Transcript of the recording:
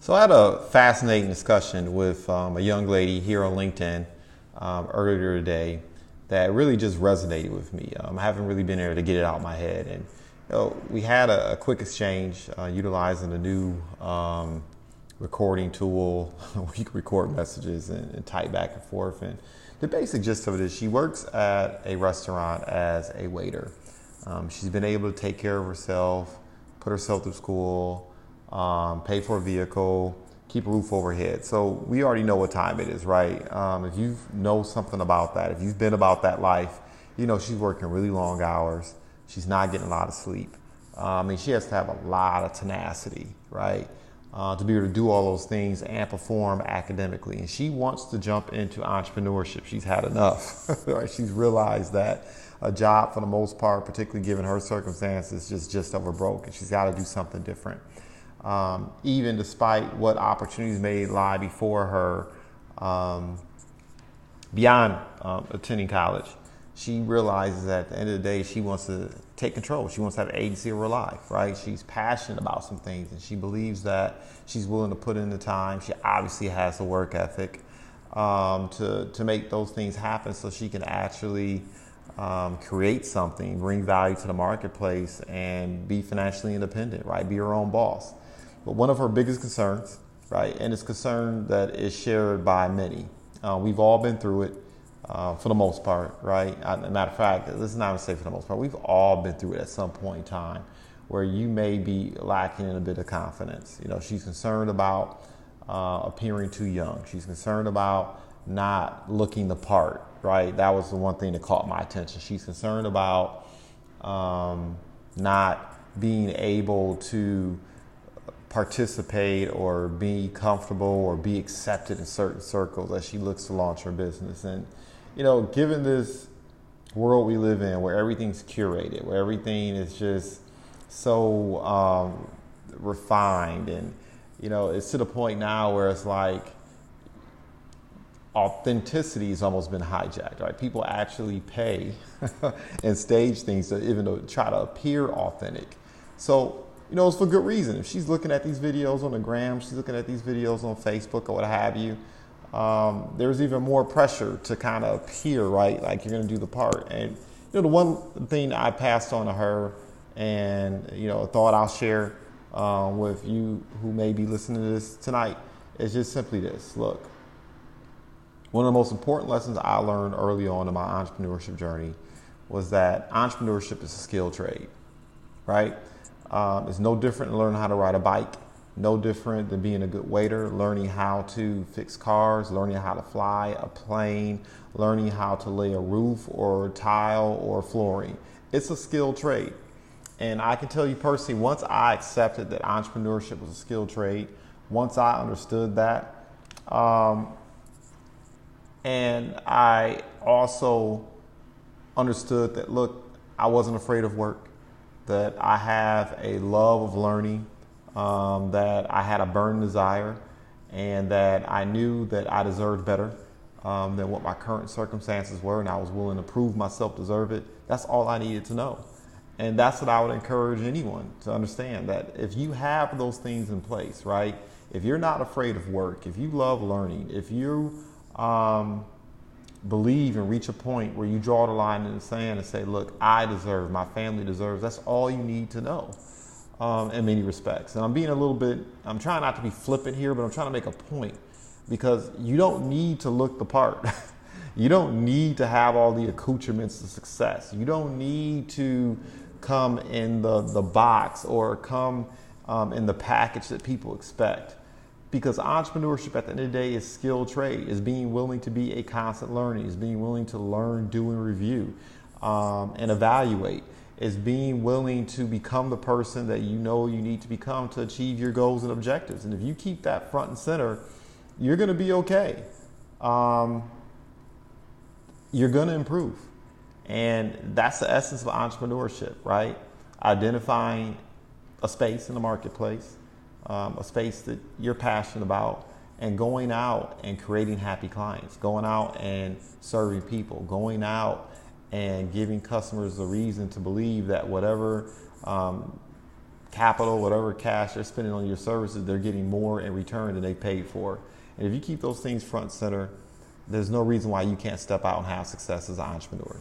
So I had a fascinating discussion with a young lady here on LinkedIn earlier today that really just resonated with me. I haven't really been able to get it out of my head. And we had a quick exchange utilizing a new recording tool where you can record messages and type back and forth. And the basic gist of it is she works at a restaurant as a waiter. She's been able to take care of herself, put herself through school, pay for a vehicle, keep a roof over her head. So we already know what time it is, right? If you know something about that, if you've been about that life, you know she's working really long hours. She's not getting a lot of sleep. She has to have a lot of tenacity, right? To be able to do all those things and perform academically. And she wants to jump into entrepreneurship. She's had enough, right? She's realized that a job, for the most part, particularly given her circumstances, just over broke, and she's got to do something different. Even despite what opportunities may lie before her beyond attending college, she realizes that at the end of the day, she wants to take control. She wants to have agency of her life, right? She's passionate about some things, and she believes that she's willing to put in the time. She obviously has the work ethic to make those things happen so she can actually create something, bring value to the marketplace, and be financially independent, right? Be her own boss. But one of her biggest concerns, right, and it's a concern that is shared by many. We've all been through it for the most part, right? As a matter of fact, let's not even say for the most part, we've all been through it at some point in time where you may be lacking in a bit of confidence. You know, she's concerned about appearing too young. She's concerned about not looking the part, right? That was the one thing that caught my attention. She's concerned about not being able to participate or be comfortable or be accepted in certain circles as she looks to launch her business. And, you know, given this world we live in where everything's curated, where everything is just so refined, and, you know, it's to the point now where it's like authenticity has almost been hijacked, right? People actually pay and stage things to even to try to appear authentic. So, you know, it's for good reason. If she's looking at these videos on the gram, she's looking at these videos on Facebook or what have you, there's even more pressure to kind of appear, right? Like you're going to do the part. And, you know, the one thing I passed on to her and, you know, thought I'll share with you who may be listening to this tonight is just simply this. Look, one of the most important lessons I learned early on in my entrepreneurship journey was that entrepreneurship is a skill trade, right? It's no different than learning how to ride a bike, no different than being a good waiter, learning how to fix cars, learning how to fly a plane, learning how to lay a roof or tile or flooring. It's a skill trade. And I can tell you personally, once I accepted that entrepreneurship was a skill trade, once I understood that, and I also understood that, look, I wasn't afraid of work, that I have a love of learning, that I had a burning desire, and that I knew that I deserved better than what my current circumstances were, and I was willing to prove myself deserve it. That's all I needed to know. And that's what I would encourage anyone to understand, that if you have those things in place, right? If you're not afraid of work, if you love learning, if you believe and reach a point where you draw the line in the sand and say, look, I deserve, my family deserves, that's all you need to know in many respects. And I'm trying not to be flippant here, but I'm trying to make a point, because you don't need to look the part. You don't need to have all the accoutrements to success. You don't need to come in the box or come in the package that people expect. Because entrepreneurship at the end of the day is skill trade, is being willing to be a constant learning, is being willing to learn, do, and review, and evaluate, is being willing to become the person that you know you need to become to achieve your goals and objectives. And if you keep that front and center, you're going to be okay. You're going to improve. And that's the essence of entrepreneurship, right? Identifying a space in the marketplace, a space that you're passionate about, and going out and creating happy clients, going out and serving people, going out and giving customers a reason to believe that whatever capital, whatever cash they're spending on your services, they're getting more in return than they paid for. And if you keep those things front and center, there's no reason why you can't step out and have success as an entrepreneur.